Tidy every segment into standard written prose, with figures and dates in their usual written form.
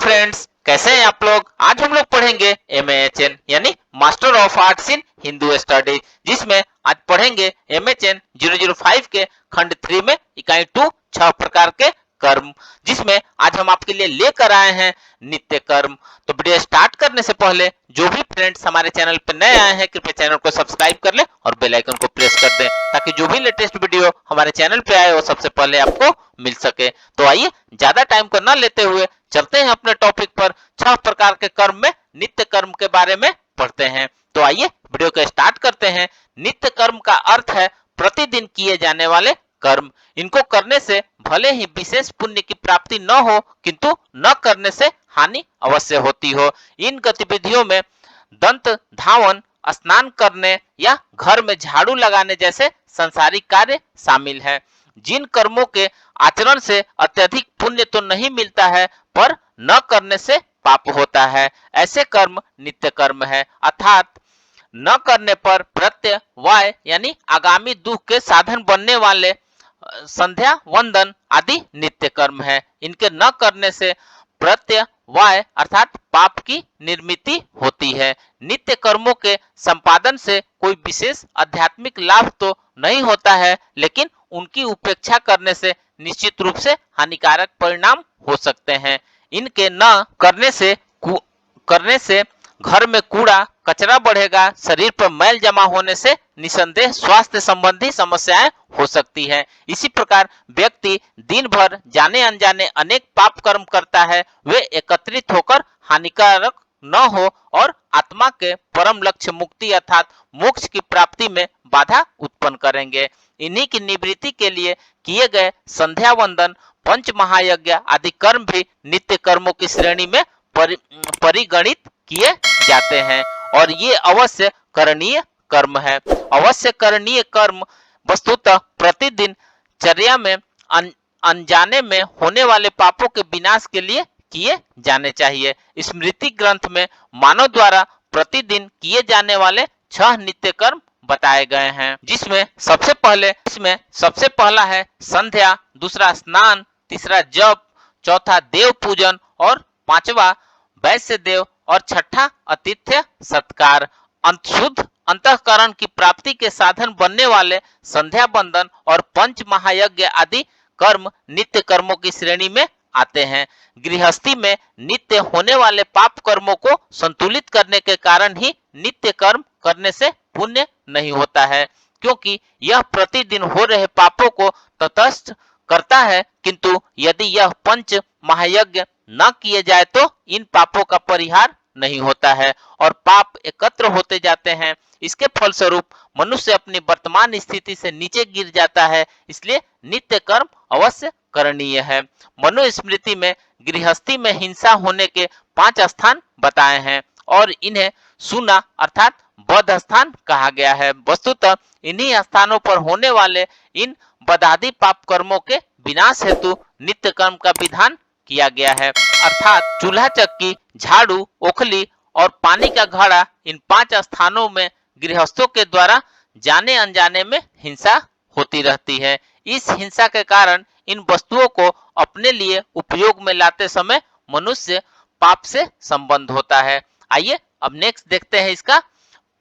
Friends, कैसे हैं आप लोग। आज हम लोग पढ़ेंगे MAHN यानी master of arts in Hindu studies, जिसमें आज पढ़ेंगे MHN 005 के खंड 3 में इकाई 2 6 प्रकार के कर्म, जिसमें आज हम आपके लिए लेकर आए हैं नित्य कर्म। तो वीडियो स्टार्ट करने से पहले जो भी फ्रेंड्स हमारे चैनल पर नए आए हैं कृपया चैनल को सब्सक्राइब कर ले और बेल आइकन को प्रेस कर दें, ताकि जो भी लेटेस्ट वीडियो हमारे चैनल पे आए वो सबसे पहले आपको मिल सके। तो आइए ज्यादा टाइम को न लेते हुए चलते हैं अपने टॉपिक पर। 6 प्रकार के कर्म में नित्य कर्म के बारे में पढ़ते हैं। तो आइए वीडियो को स्टार्ट करते हैं। नित्य कर्म का अर्थ है प्रतिदिन किए जाने वाले कर्म। इनको करने से भले ही विशेष पुण्य की प्राप्ति न हो, किंतु न करने से हानि अवश्य होती हो। इन गतिविधियों में दंत धावन, स्नान करने या घर में झाड़ू लगाने जैसे संसारिक कार्य शामिल है। जिन कर्मों के आचरण से अत्यधिक पुण्य तो नहीं मिलता है, पर न करने से पाप होता है, ऐसे कर्म नित्य कर्म है। अर्थात न करने पर प्रत्यय वाय यानी आगामी दुख के साधन बनने वाले संध्या वंदन आदि नित्य कर्म है। इनके न करने से प्रत्यय वाय अर्थात पाप की निर्मिति होती है। नित्य कर्मों के संपादन से कोई विशेष आध्यात्मिक लाभ तो नहीं होता है, लेकिन उनकी उपेक्षा करने से निश्चित रूप से हानिकारक परिणाम हो सकते हैं। इनके न करने से घर में कूड़ा कचरा बढ़ेगा, शरीर पर मैल जमा होने से निसंदेह स्वास्थ्य संबंधी समस्याएं हो सकती है। इसी प्रकार व्यक्ति दिन भर जाने अनजाने अनेक पाप कर्म करता है, वे एकत्रित होकर हानिकारक न हो और आत्मा के परम लक्ष्य मुक्ति अर्थात मोक्ष की प्राप्ति में बाधा उत्पन्न करेंगे। इन्हीं की निवृत्ति के लिए किए गए संध्या वंदन, पंच महायज्ञ आदि कर्म भी नित्य कर्मों की श्रेणी में परिगणित किए जाते हैं और ये अवश्य करणीय कर्म है। अवश्य करणीय कर्म वस्तुतः प्रतिदिन चर्या में अनजाने में होने वाले पापों के विनाश के लिए किए जाने चाहिए। स्मृति ग्रंथ में मानव द्वारा प्रतिदिन किए जाने वाले 6 नित्य कर्म बताए गए हैं, जिसमें सबसे पहला है संध्या, दूसरा स्नान, तीसरा जप, चौथा देव पूजन और पांचवा वैश्य देव और छठा आतिथ्य सत्कार। शुद्ध अंतःकरण की प्राप्ति के साधन बनने वाले संध्या बंदन और पंच महायज्ञ आदि कर्म नित्य कर्मों की श्रेणी में आते हैं। गृहस्थी में नित्य होने वाले पाप कर्मों को संतुलित करने के कारण ही नित्य कर्म करने से पुण्य नहीं होता है, क्योंकि यह प्रतिदिन हो रहे पापों को तटस्थ करता है। किंतु यदि यह पंच महायज्ञ न किए जाए तो इन पापों का परिहार नहीं होता है और पाप एकत्र होते जाते हैं। इसके फलस्वरूप मनुष्य अपनी वर्तमान स्थिति से नीचे गिर जाता है। इसलिए नित्य कर्म अवश्य करणीय है। मनुस्मृति में गृहस्थी में हिंसा होने के 5 स्थान बताए हैं और इन्हें सुना अर्थात बद स्थान कहा गया है। वस्तुतः इन्हीं स्थानों पर होने वाले इन बदादी पाप कर्मों के विनाश हेतु नित्य कर्म का विधान किया गया है। अर्थात चूल्हा चक्की, झाड़ू, ओखली और पानी का घड़ा, इन 5 स्थानों में गृहस्थों के द्वारा जाने अनजाने में हिंसा होती रहती है। इस हिंसा के कारण इन वस्तुओं को अपने लिए उपयोग में लाते समय मनुष्य पाप से संबंध होता है। आइए अब नेक्स्ट देखते हैं इसका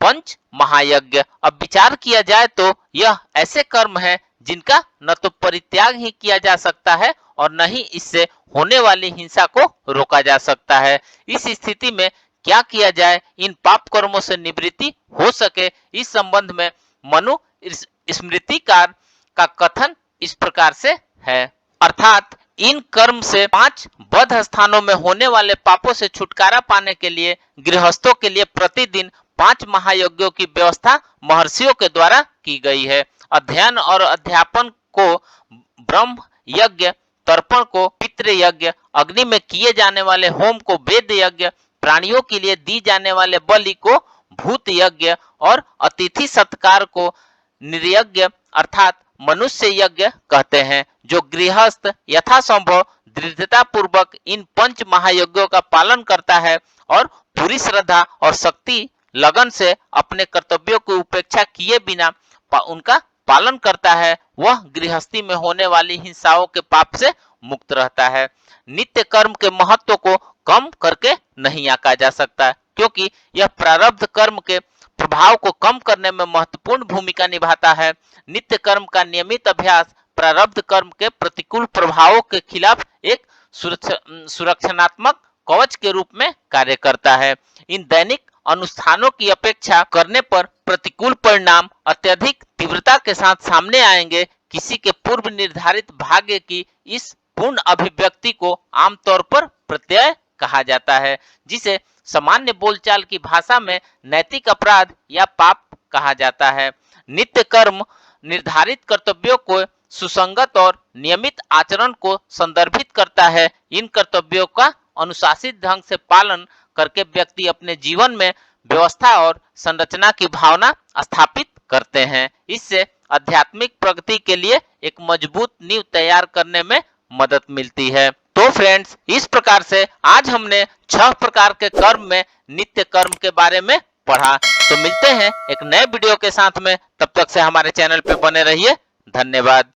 पंच महायज्ञ। अब विचार किया जाए तो यह ऐसे कर्म है जिनका न तो परित्याग ही किया जा सकता है और न ही इससे होने वाली हिंसा को रोका जा सकता है। इस स्थिति में क्या किया जाए इन पाप कर्मों से निवृत्ति हो सके, इस संबंध में मनु स्मृतिकार का कथन इस प्रकार से है। अर्थात इन कर्म से 5 बद स्थानों में होने वाले पापों से छुटकारा पाने के लिए गृहस्थों के लिए प्रतिदिन 5 महायज्ञों की व्यवस्था महर्षियों के द्वारा की गई है। अध्ययन और अध्यापन को ब्रह्म यज्ञ, तर्पण को पितृ यज्ञ, अग्नि में किए जाने वाले होम को वेद यज्ञ, प्राणियों के लिए दी जाने वाले बलि को भूत यज्ञ और अतिथि सत्कार को निर्यज्ञ अर्थात मनुष्य यज्ञ कहते हैं। जो गृहस्थ यथासंभव दृढ़ता पूर्वक इन 5 महायज्ञों का पालन करता है और पूरी श्रद्धा और शक्ति लगन से अपने कर्तव्यों की उपेक्षा किए बिना उनका पालन करता है, वह गृहस्थी में होने वाली हिंसाओं के पाप से मुक्त रहता है। नित्य कर्म के महत्व को कम नहीं आंका जा सकता, क्योंकि यह प्रारब्ध कर्म के प्रभाव को कम करने में महत्वपूर्ण भूमिका निभाता है। नित्य कर्म का नियमित अभ्यास प्रारब्ध कर्म के प्रतिकूल प्रभावों के खिलाफ एक सुरक्षात्मक कवच के रूप में कार्य करता है। इन दैनिक अनुष्ठानों की अपेक्षा करने पर प्रतिकूल परिणाम अत्यधिक तीव्रता के साथ सामने आएंगे। किसी के पूर्व निर्धारित भाग्य की इस पूर्ण अभिव्यक्ति को आमतौर पर प्रत्यय कहा जाता है, जिसे सामान्य बोलचाल की भाषा में नैतिक अपराध या पाप कहा जाता है। नित्य कर्म निर्धारित कर्तव्यों को सुसंगत और नियमित आचरण को संदर्भित करता है। इन कर्तव्यों का अनुशासित ढंग से पालन करके व्यक्ति अपने जीवन में व्यवस्था और संरचना की भावना स्थापित करते हैं। इससे आध्यात्मिक प्रगति के लिए एक मजबूत नींव तैयार करने में मदद मिलती है। तो फ्रेंड्स, इस प्रकार से आज हमने 6 प्रकार के कर्म में नित्य कर्म के बारे में पढ़ा। तो मिलते हैं एक नए वीडियो के साथ में, तब तक से हमारे चैनल पे बने रहिए। धन्यवाद।